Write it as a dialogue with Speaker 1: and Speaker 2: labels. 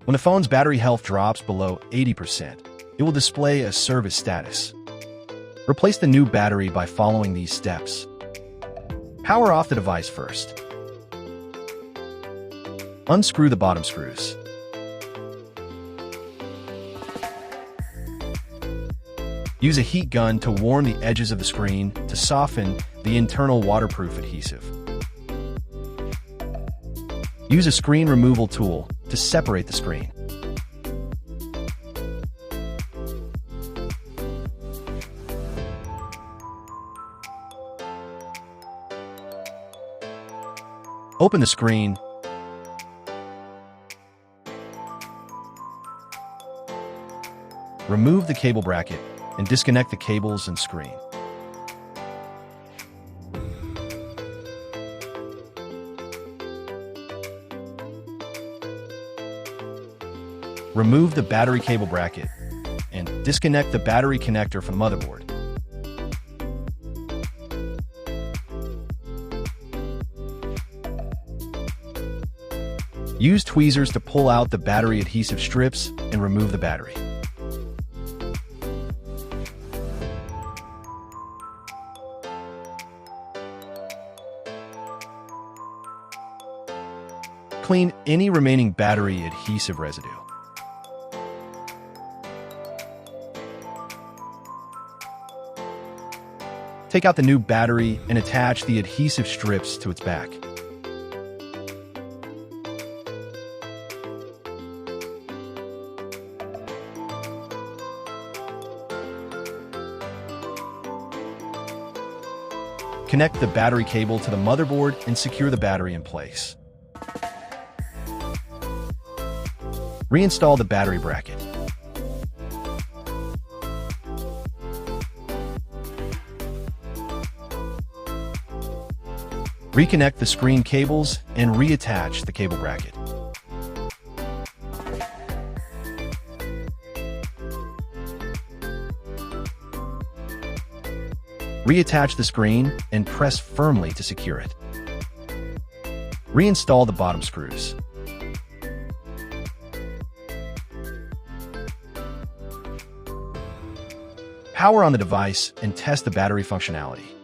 Speaker 1: When the phone's battery health drops below 80%, it will display a service status. Replace the new battery by following these steps. Power off the device first. Unscrew the bottom screws. Use a heat gun to warm the edges of the screen to soften the internal waterproof adhesive. Use a screen removal tool to separate the screen. Open the screen. Remove the cable bracket and disconnect the cables and screen. Remove the battery cable bracket and disconnect the battery connector from the motherboard. Use tweezers to pull out the battery adhesive strips and remove the battery. Clean any remaining battery adhesive residue. Take out the new battery and attach the adhesive strips to its back. Connect the battery cable to the motherboard and secure the battery in place. Reinstall the battery bracket. Reconnect the screen cables and reattach the cable bracket. Reattach the screen and press firmly to secure it. Reinstall the bottom screws. Power on the device and test the battery functionality.